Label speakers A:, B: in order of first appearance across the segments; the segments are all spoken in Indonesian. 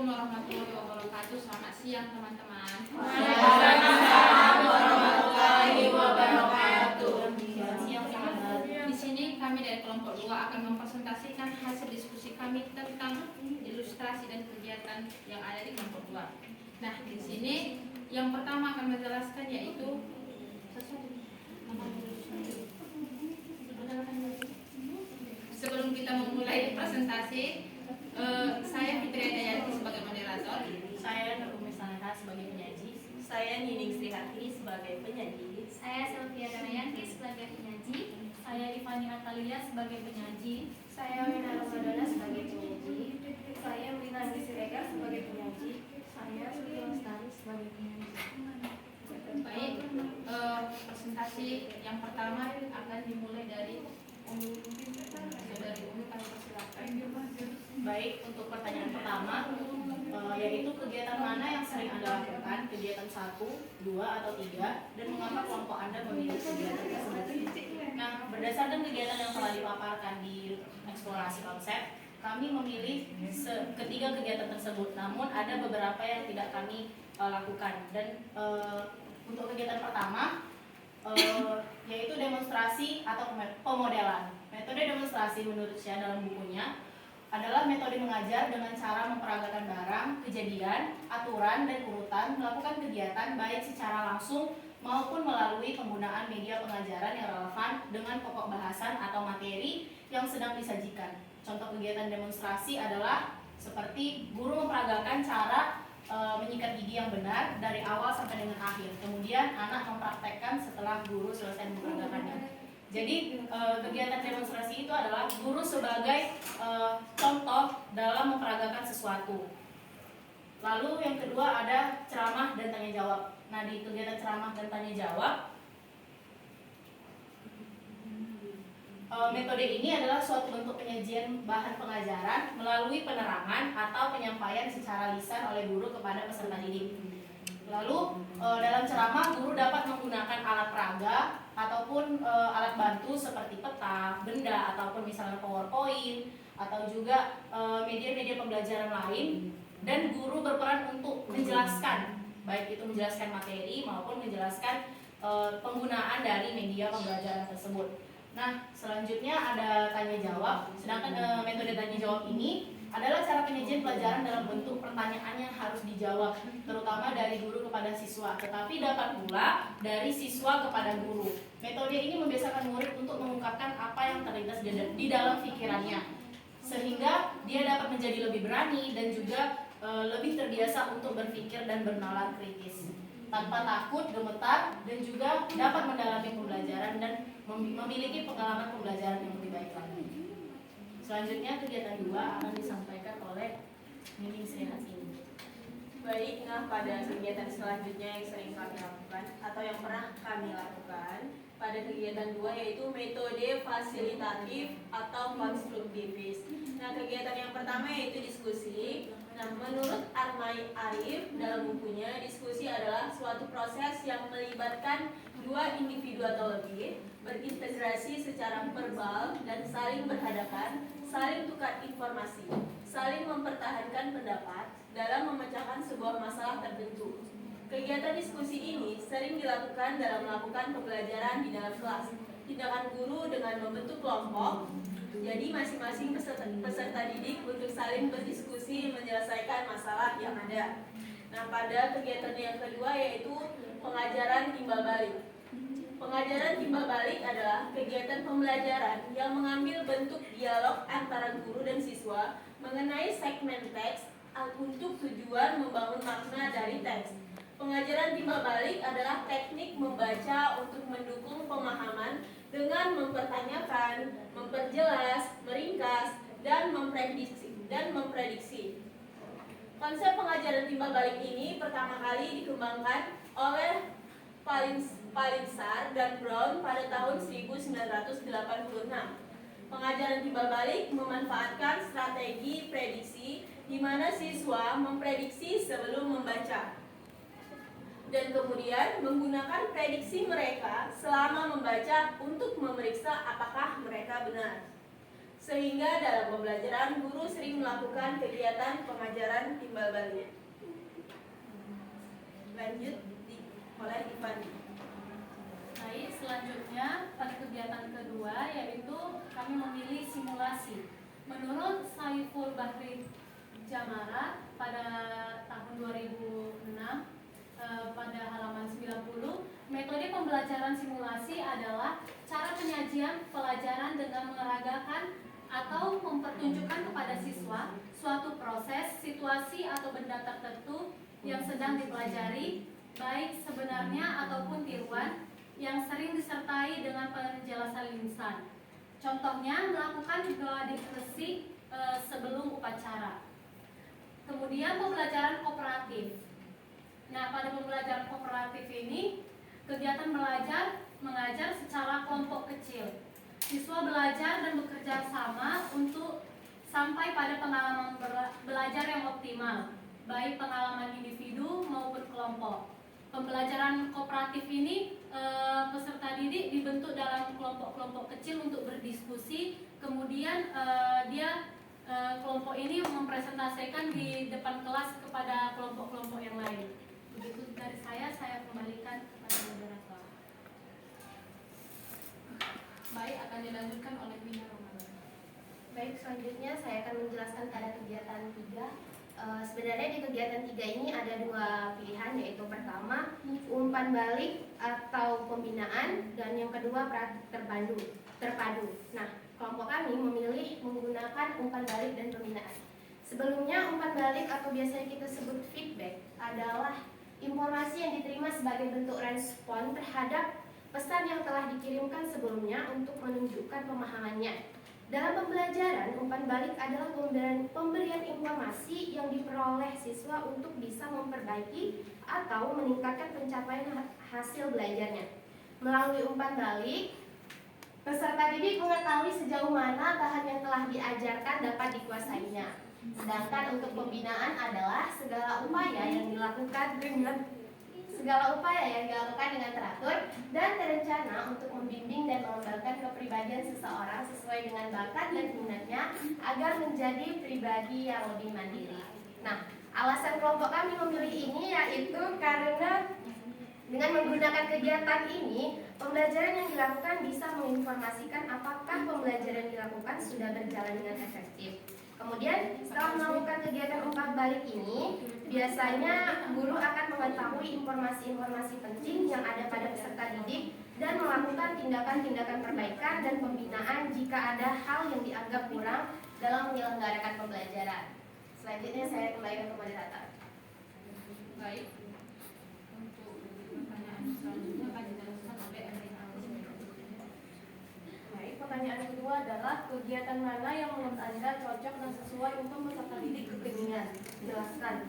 A: Assalamualaikum warahmatullahi wabarakatuh. Selamat siang teman-teman.
B: Waalaikumsalam warahmatullahi wabarakatuh.
A: Di sini kami dari kelompok 2 akan mempresentasikan hasil diskusi kami tentang ilustrasi dan kegiatan yang ada di kelompok 2. Nah, di sini yang pertama akan menjelaskan yaitu sebelum kita memulai presentasi, saya Fitri Dayanti sebagai moderator,
B: Saya Nurumi Saleha sebagai penyaji.
C: Saya Nining Srihati sebagai penyaji.
D: Saya Sylvia Damayanti sebagai penyaji.
E: Saya Ivani Atalia sebagai penyaji.
D: Saya Wina Ramadana sebagai penyaji.
E: Saya Wina Siregar sebagai penyaji.
D: Saya Suti Lestari sebagai penyaji.
A: Baik, presentasi yang pertama akan dimulai dari Umi, kami persilakan.
B: Baik, untuk pertanyaan pertama, yaitu kegiatan mana yang sering Anda lakukan, kegiatan 1, 2, atau 3, dan mengapa kelompok Anda memilih kegiatan tersebut. Nah, berdasarkan kegiatan yang telah dipaparkan di eksplorasi konsep, kami memilih ketiga kegiatan tersebut, namun ada beberapa yang tidak kami lakukan. Dan untuk kegiatan pertama, yaitu demonstrasi atau pemodelan. Metode demonstrasi menurut Syah dalam bukunya adalah metode mengajar dengan cara memperagakan barang, kejadian, aturan, dan urutan, melakukan kegiatan baik secara langsung maupun melalui penggunaan media pengajaran yang relevan dengan pokok bahasan atau materi yang sedang disajikan. Contoh kegiatan demonstrasi adalah seperti guru memperagakan cara menyikat gigi yang benar dari awal sampai dengan akhir. Kemudian anak mempraktekkan setelah guru selesai memperagakannya. Jadi kegiatan demonstrasi itu adalah guru sebagai contoh dalam memperagakan sesuatu. Lalu yang kedua ada ceramah dan tanya jawab. Nah, di kegiatan ceramah dan tanya jawab, metode ini adalah suatu bentuk penyajian bahan pengajaran melalui penerangan atau penyampaian secara lisan oleh guru kepada peserta didik. Lalu dalam ceramah guru dapat menggunakan alat peraga ataupun alat bantu seperti peta, benda, ataupun misalnya PowerPoint atau juga media-media pembelajaran lain, dan guru berperan untuk menjelaskan, baik itu menjelaskan materi maupun menjelaskan penggunaan dari media pembelajaran tersebut. Nah, selanjutnya ada tanya jawab. Sedangkan metode tanya jawab ini adalah cara penyajian pelajaran dalam bentuk pertanyaan yang harus dijawab, terutama dari guru kepada siswa, tetapi dapat pula dari siswa kepada guru. Metode ini membiasakan murid untuk mengungkapkan apa yang terlintas di dalam pikirannya, sehingga dia dapat menjadi lebih berani dan juga lebih terbiasa untuk berpikir dan bernalar kritis, tanpa takut, gemetar, dan juga dapat mendalami pembelajaran dan memiliki pengalaman pembelajaran yang lebih baik lagi. Selanjutnya kegiatan 2 akan disampaikan oleh Nining Srihati.
C: Baik, nah pada kegiatan selanjutnya yang sering kami lakukan atau yang pernah kami lakukan pada kegiatan 2 yaitu metode fasilitatif atau konstruktivis. Nah, kegiatan yang pertama yaitu diskusi. Nah, menurut Armai Arif dalam bukunya, diskusi adalah suatu proses yang melibatkan dua individu atau lebih, berintegrasi secara verbal dan saling berhadapan, saling tukar informasi, saling mempertahankan pendapat dalam memecahkan sebuah masalah tertentu. Kegiatan diskusi ini sering dilakukan dalam melakukan pembelajaran di dalam kelas. Tindakan guru dengan membentuk kelompok, jadi masing-masing peserta didik untuk saling berdiskusi menyelesaikan masalah yang ada. Nah, pada kegiatan yang kedua yaitu pengajaran timbal balik. Pengajaran timbal balik adalah kegiatan pembelajaran yang mengambil bentuk dialog antara guru dan siswa mengenai segmen teks untuk tujuan membangun makna dari teks. Pengajaran timbal balik adalah teknik membaca untuk mendukung pemahaman dengan mempertanyakan, memperjelas, meringkas, dan memprediksi. Konsep pengajaran timbal balik ini pertama kali dikembangkan oleh Palinsar dan Brown pada tahun 1986. Pengajaran timbal balik memanfaatkan strategi prediksi di mana siswa memprediksi sebelum membaca dan kemudian menggunakan prediksi mereka selama membaca untuk memeriksa apakah mereka benar. Sehingga dalam pembelajaran guru sering melakukan kegiatan pengajaran timbal balik. Lanjut oleh Ivani.
E: Baik, selanjutnya pada kegiatan kedua yaitu kami memilih simulasi. Menurut Saiful Bahri Jamara pada tahun 2006 pada halaman 90, metode pembelajaran simulasi adalah cara penyajian pelajaran dengan mengeragakan atau mempertunjukkan kepada siswa suatu proses, situasi atau benda tertentu yang sedang dipelajari, baik sebenarnya ataupun tiruan, yang sering disertai dengan penjelasan lisan. Contohnya melakukan gladi bersih sebelum upacara. Kemudian pembelajaran kooperatif. Nah, pada pembelajaran kooperatif ini kegiatan mengajar secara kelompok kecil. Siswa belajar dan bekerja sama untuk sampai pada pengalaman belajar yang optimal, baik pengalaman individu maupun kelompok. Pembelajaran kooperatif ini peserta didik dibentuk dalam kelompok-kelompok kecil untuk berdiskusi. Kemudian kelompok ini mempresentasikan di depan kelas kepada kelompok-kelompok yang lain. Begitu dari saya kembalikan kepada moderator.
A: Baik, akan dilanjutkan oleh Mina Ramadan.
D: Baik, selanjutnya saya akan menjelaskan pada kegiatan 3. Sebenarnya di kegiatan 3 ini ada 2 pilihan, yaitu pertama umpan balik atau pembinaan, dan yang kedua praktik terpadu. Nah, kelompok kami memilih menggunakan umpan balik dan pembinaan. Sebelumnya, umpan balik atau biasanya kita sebut feedback adalah informasi yang diterima sebagai bentuk respon terhadap pesan yang telah dikirimkan sebelumnya untuk menunjukkan pemahamannya. Dalam pembelajaran, umpan balik adalah pemberian informasi yang diperoleh siswa untuk bisa memperbaiki atau meningkatkan pencapaian hasil belajarnya. Melalui umpan balik, peserta didik mengetahui sejauh mana bahan yang telah diajarkan dapat dikuasainya. Sedangkan untuk pembinaan adalah segala upaya yang dilakukan dengan teratur dan terencana untuk membimbing dan mengembangkan kepribadian seseorang sesuai dengan bakat dan minatnya agar menjadi pribadi yang lebih mandiri. Nah, alasan kelompok kami memilih ini yaitu karena dengan menggunakan kegiatan ini, pembelajaran yang dilakukan bisa menginformasikan apakah pembelajaran yang dilakukan sudah berjalan dengan efektif. Kemudian setelah melakukan kegiatan umpan balik ini, biasanya guru akan mengetahui informasi-informasi penting yang ada pada peserta didik dan melakukan tindakan-tindakan perbaikan dan pembinaan jika ada hal yang dianggap kurang dalam menyelenggarakan pembelajaran. Selanjutnya saya kembalikan ke moderator.
A: Baik, untuk pertanyaan selanjutnya akan dijelaskan oleh Erina.
E: Baik, pertanyaan kedua adalah kegiatan mana yang menurut Anda cocok dan sesuai untuk peserta didik kekinian? Jelaskan.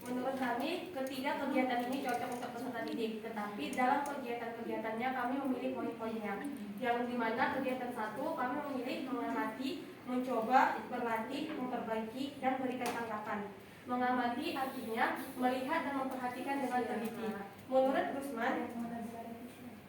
E: Menurut kami, ketiga kegiatan ini cocok untuk peserta didik, tetapi dalam kegiatan-kegiatannya kami memilih poin-poinnya. Yang dimana kegiatan 1 kami memilih mengamati, mencoba, berlatih, memperbaiki, dan berikan tanggapan. Mengamati artinya melihat dan memperhatikan dengan teliti. Menurut Rusman,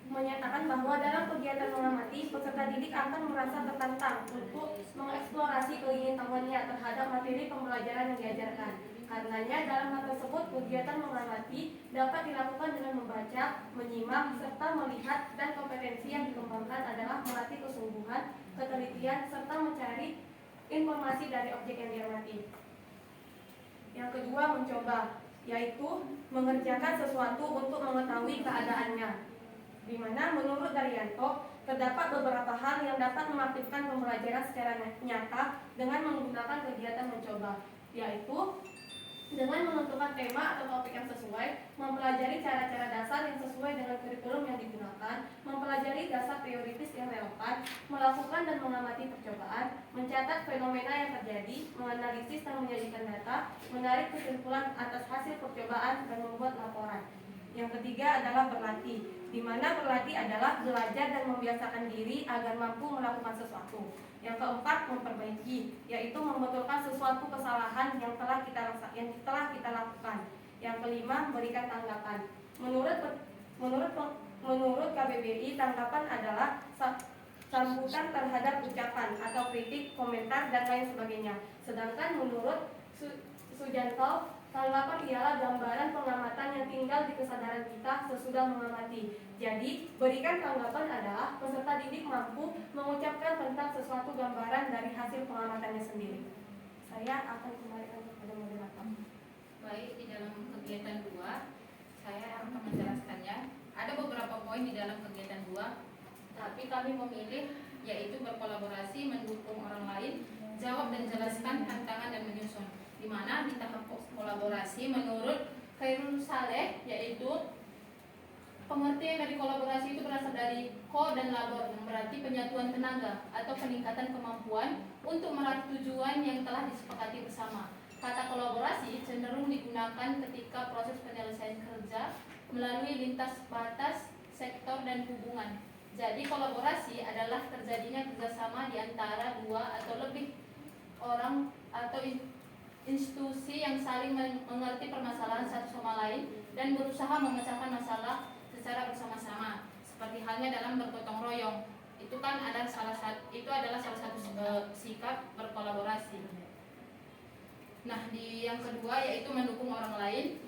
E: menyatakan bahwa dalam kegiatan mengamati, peserta didik akan merasa tertantang untuk mengeksplorasi keingintahuannya terhadap materi pembelajaran yang diajarkan. Karenanya dalam hal tersebut, kegiatan mengamati dapat dilakukan dengan membaca, menyimak, serta melihat, dan kompetensi yang dikembangkan adalah melatih kesungguhan, ketelitian, serta mencari informasi dari objek yang diamati. Yang kedua, mencoba, yaitu mengerjakan sesuatu untuk mengetahui keadaannya. Di mana menurut Daryanto, terdapat beberapa hal yang dapat mengaktifkan pembelajaran secara nyata dengan menggunakan kegiatan mencoba, yaitu dengan menentukan tema atau topik yang sesuai, mempelajari cara-cara dasar yang sesuai dengan kurikulum yang digunakan, mempelajari dasar teoritis yang relevan, melakukan dan mengamati percobaan, mencatat fenomena yang terjadi, menganalisis dan menyajikan data, menarik kesimpulan atas hasil percobaan, dan membuat laporan. Yang ketiga adalah berlatih, di mana berlatih adalah belajar dan membiasakan diri agar mampu melakukan sesuatu. Yang keempat, memperbaiki, yaitu membetulkan sesuatu kesalahan yang telah kita lakukan. Yang kelima, memberikan tanggapan. Menurut KBBI, tanggapan adalah sambutan terhadap ucapan atau kritik, komentar, dan lain sebagainya. Sedangkan menurut Sujanto, tanggapan ialah gambaran pengamatan yang tinggal di kesadaran kita sesudah mengamati. Jadi, berikan tanggapan adalah peserta didik mampu mengucapkan tentang sesuatu gambaran dari hasil pengamatannya sendiri. Saya akan kembalikan kepada moderator.
A: Baik, di dalam kegiatan 2 saya akan menjelaskannya. Ada beberapa poin di dalam kegiatan 2, tapi kami memilih yaitu berkolaborasi, mendukung orang lain, jawab dan jelaskan tantangan dan menyusun. Di mana di tahap kolaborasi menurut Khairul Saleh yaitu pengertian dari kolaborasi itu berasal dari ko dan labor, yang berarti penyatuan tenaga atau peningkatan kemampuan untuk meraih tujuan yang telah disepakati bersama. Kata kolaborasi cenderung digunakan ketika proses penyelesaian kerja melalui lintas batas, sektor, dan hubungan. Jadi kolaborasi adalah terjadinya kerjasama di antara 2 atau lebih orang atau institusi yang saling mengerti permasalahan satu sama lain dan berusaha memecahkan masalah secara bersama-sama. Seperti halnya dalam bergotong royong, itu kan ada adalah salah satu sikap berkolaborasi. Nah, di yang kedua yaitu mendukung orang lain.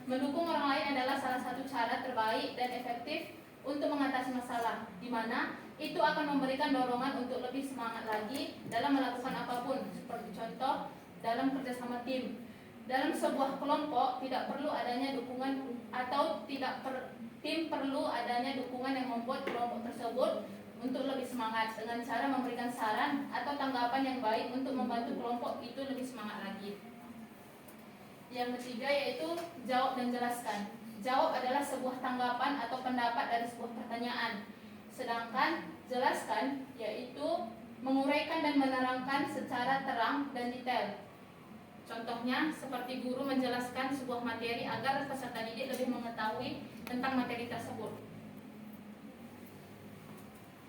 A: Mendukung orang lain adalah salah satu cara terbaik dan efektif untuk mengatasi masalah, di mana itu akan memberikan dorongan untuk lebih semangat lagi dalam melakukan apapun. Seperti contoh dalam kerjasama tim. Dalam sebuah kelompok tidak perlu adanya dukungan atau tim perlu adanya dukungan yang membuat kelompok tersebut untuk lebih semangat dengan cara memberikan saran atau tanggapan yang baik untuk membantu kelompok itu lebih semangat lagi. Yang ketiga yaitu jawab dan jelaskan. Jawab adalah sebuah tanggapan atau pendapat dari sebuah pertanyaan. Sedangkan jelaskan yaitu menguraikan dan menerangkan secara terang dan detail. Contohnya seperti guru menjelaskan sebuah materi agar peserta didik lebih mengetahui tentang materi tersebut.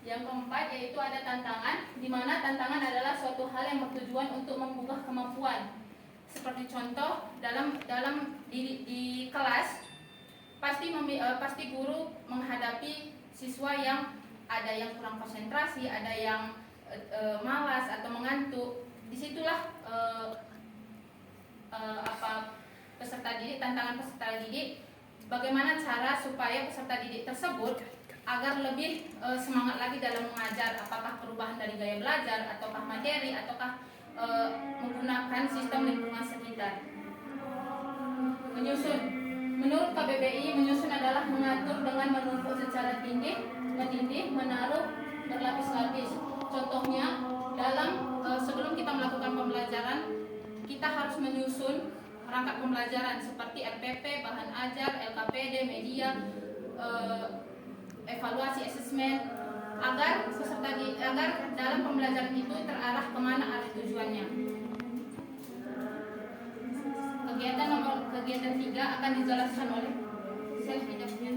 A: Yang keempat yaitu ada tantangan, di mana tantangan adalah suatu hal yang bertujuan untuk membuka kemampuan. Seperti contoh di kelas pasti guru menghadapi siswa yang ada yang kurang konsentrasi, ada yang malas atau mengantuk. Disitulah tantangan peserta didik, bagaimana cara supaya peserta didik tersebut agar lebih semangat lagi dalam mengajar, apakah perubahan dari gaya belajar, ataukah materi, ataukah menggunakan sistem lingkungan sekitar. Menyusun. Menurut KBBI, menyusun adalah mengatur dengan menumpuk secara menindih, menaruh berlapis-lapis. Contohnya, sebelum kita melakukan pembelajaran, kita harus menyusun perangkat pembelajaran seperti RPP, bahan ajar, LKPD, media, evaluasi, asesmen, agar dalam pembelajaran itu terarah kemana arah tujuannya. Kegiatan 3 akan dijelaskan oleh self-hidupnya.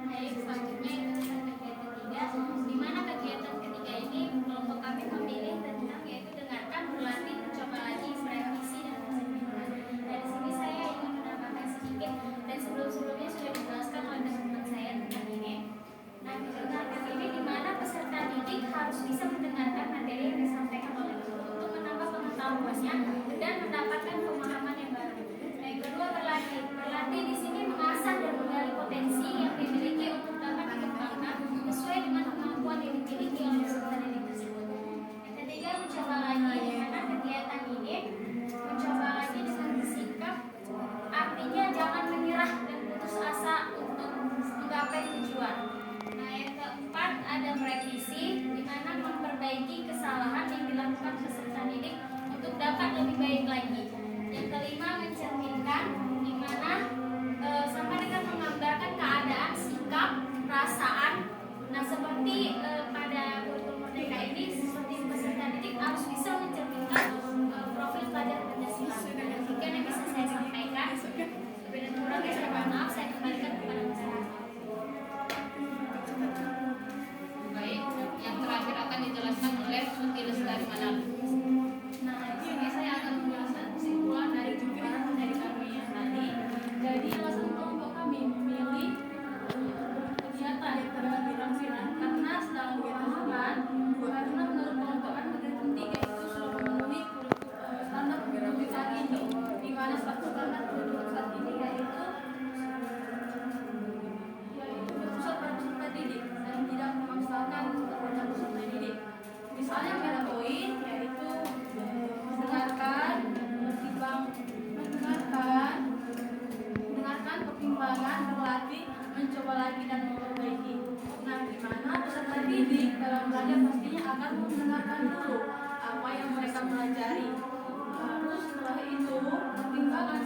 F: Baik, selanjutnya itu kegiatan 3, di mana kegiatan ketiga ini kelompok kami memilih tentang yaitu dengarkan, berlatih, mencoba lagi, merevisi dan mencerminkan. Dan di sini saya ingin menambahkan sedikit, dan sebelumnya sudah dijelaskan oleh teman-teman saya tentang ini. Nah, mendengarkan ini di mana peserta didik harus bisa mendengarkan materi yang disampaikan oleh guru untuk menambah pengetahuannya dan mendapatkan pemahaman yang baru. Nah, yang kedua berlatih. Berlatih di sini mengasah dan menggali potensi yang dimiliki untuk dapat dikembangkan sesuai dengan kemampuan yang dimiliki oleh peserta didik tersebut. Yang ketiga mencoba lagi, di mana kegiatan ini mencoba lagi dengan sikap, artinya jangan menyerah dan putus asa untuk menggapai tujuan. Nah, yang keempat ada merevisi, di mana memperbaiki kesalahan yang dilakukan peserta didik untuk dapat lebih baik lagi.
E: akan mendengarkan dulu apa yang mereka pelajari. Lalu setelah itu pertimbangan